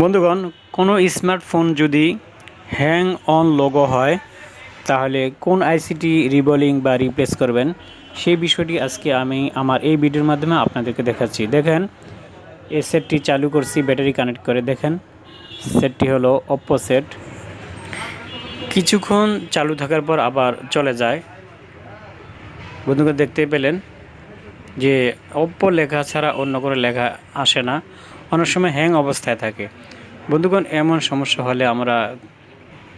বন্ধুগণ, কোনো স্মার্টফোন যদি হ্যাং অন লোগো হয় তাহলে কোন আইসিটি রিবোলিং বা রিপ্লেস করবেন সেই বিষয়টি আজকে আমি আমার এই ভিডিওর মাধ্যমে আপনাদেরকে দেখাচ্ছি। দেখেন, এই সেটটি চালু করছি ব্যাটারি কানেক্ট করে। দেখেন, সেটটি হলো ওপ্পো সেট। কিছুক্ষণ চালু থাকার পর আবার চলে যায়। বন্ধুগণ, দেখতে পেলেন যে ওপ্পো লেখা ছাড়া অন্য কোনো লেখা আসে না, অনেক সময় হ্যাং অবস্থায় থাকে। বন্ধুগণ, এমন সমস্যা হলে আমরা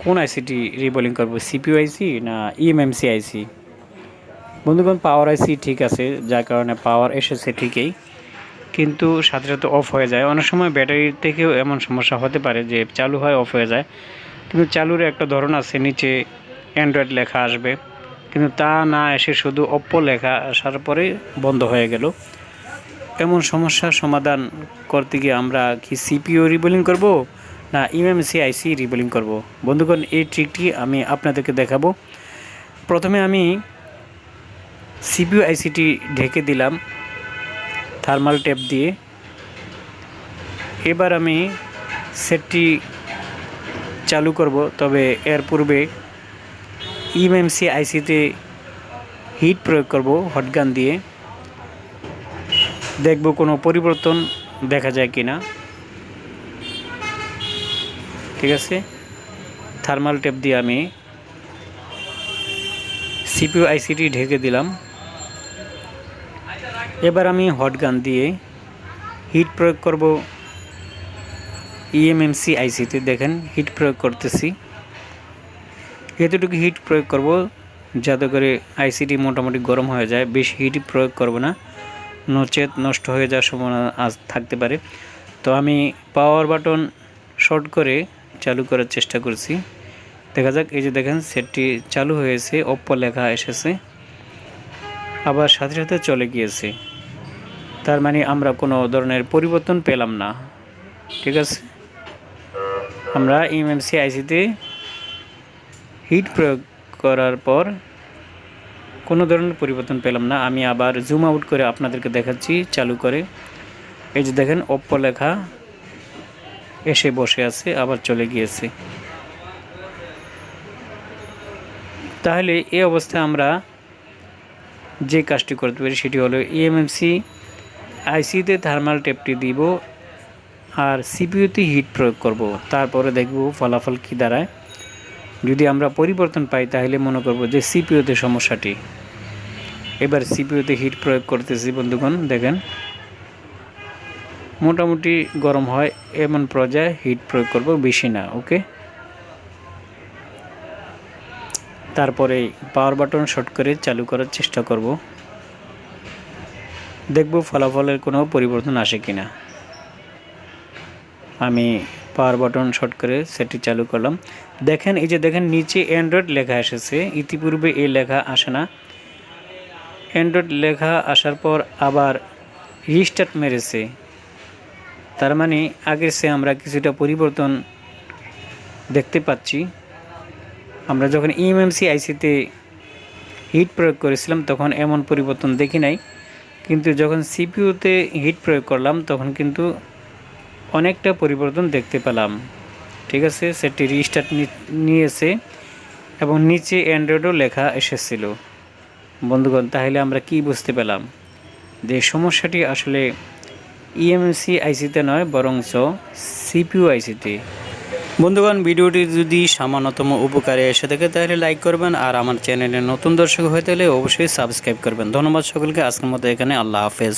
কোন আইসিটি রিবোলিং করব, সিপিইউ আইসি না ইএমএমসি আইসি? বন্ধুগণ, পাওয়ার আইসি ঠিক আছে, যার কারণে পাওয়ার এসেছে ঠিকই, কিন্তু সাথে সাথে অফ হয়ে যায়। অনেক সময় ব্যাটারির থেকেও এমন সমস্যা হতে পারে যে চালু হয় অফ হয়ে যায়। কিন্তু চালুর একটা ধরন আছে, নিচে অ্যান্ড্রয়েড লেখা আসবে, কিন্তু তা না এসে শুধু ওপ্পো লেখা আসার পরে বন্ধ হয়ে গেল। এমন সমস্যার সমাধান করতে গিয়ে আমরা কি সিপিইউ রিবোলিং করব না ইএমএমসি আইসি রিবোলিং করব? বন্ধুগণ, এই ট্রিকটি আমি আপনাদেরকে দেখাবো। প্রথমে আমি সিপিইউ আইসিটি ঢেকে দিলাম থার্মাল টেপ দিয়ে। এবার আমি সেটটি চালু করব, তবে এর পূর্বে ইএমএমসি আইসিতে হিট প্রয়োগ করব হটগান দিয়ে। দেখব কোনো পরিবর্তন দেখা যায় কি না। ঠিক আছে, থার্মাল টেপ দিয়ে আমি সিপিইউ আইসিটি ঢেকে দিলাম। এবার আমি হটগান দিয়ে হিট প্রয়োগ করব ইএমএমসি আইসিতে। দেখেন, হিট প্রয়োগ করতেছি। এতটুকু হিট প্রয়োগ করব যাতে করে আইসিটি মোটামুটি গরম হয়ে যায়। বেশি হিট প্রয়োগ করব না, নচেত নষ্ট হয়ে যাওয়ার সম্ভাবনা আজ থাকতে পারে। তো আমি পাওয়ার বাটন শর্ট করে চালু করার চেষ্টা করছি। দেখা যাক। এই যে দেখেন, সেটটি চালু হয়েছে, ওপ্পো লেখা এসেছে, আবার সাথে সাথে চলে গিয়েছে। তার মানে আমরা কোনো ধরনের পরিবর্তন পেলাম না। ঠিক আছে, আমরা ইএমএমসি আইসিতে হিট প্রয়োগ করার পর কোনো ধরনের পরিবর্তন পেলাম না। আমি আবার জুম আউট করে আপনাদেরকে দেখাচ্ছি চালু করে। এই যে দেখেন, ওপ্পো লেখা এসে বসে আছে, আবার চলে গিয়েছে। তাহলে এই অবস্থায় আমরা যে কাজটি করতে পারি সেটি হলো ইএমএমসি আইসিতে থার্মাল টেপটি দিব আর সিপিইউতে হিট প্রয়োগ করব। তারপরে দেখব ফলাফল কী দাঁড়ায়। যদি আমরা পরিবর্তন পাই তাহলে মনে করব যে সিপিইউতে সমস্যাটি। এবার সিপিইউতে হিট প্রয়োগ করতেছি। বন্ধুগণ, দেখেন, মোটামুটি গরম হয় এমন পর্যায়ে হিট প্রয়োগ করব, বেশি না। ওকে, তারপরে পাওয়ার বাটন শর্ট করে চালু করার চেষ্টা করব। দেখব ফলাফলের কোনো পরিবর্তন আসে কিনা। আমি পাওয়ার বাটন শর্ট করে সেটি চালু করলাম। দেখেন, এই যে দেখেন, নিচে অ্যান্ড্রয়েড লেখা এসেছে। ইতিপূর্বে এই লেখা আসে না। অ্যান্ড্রয়েড লেখা আসার পর আবার রিস্টার্ট মেরেছে। তার মানে আগের চেয়ে আমরা কিছুটা পরিবর্তন দেখতে পাচ্ছি। আমরা যখন ইএমএমসি আইসিতে হিট প্রয়োগ করেছিলাম তখন এমন পরিবর্তন দেখি নাই, কিন্তু যখন সিপিইউতে হিট প্রয়োগ করলাম তখন কিন্তু অনেকটা পরিবর্তন দেখতে পেলাম। ঠিক আছে, সেটি রিস্টার্ট নিয়েছে এবং নিচে অ্যান্ড্রয়েডও লেখা এসেছিল। বন্ধুগণ, তাহলে আমরা কি বুঝতে পেলাম যে সমস্যাটি আসলে ইএমএমসি আইসিতে নয়, বরঞ্চ সিপিইউ আইসিতে। বন্ধুগণ, ভিডিওটি যদি সামান্যতম উপকারে এসে থাকে তাহলে লাইক করবেন, আর আমার চ্যানেলে নতুন দর্শক হয়ে থাকলে অবশ্যই সাবস্ক্রাইব করবেন। ধন্যবাদ সকলকে। আজকের মতো এখানে, আল্লাহ হাফেজ।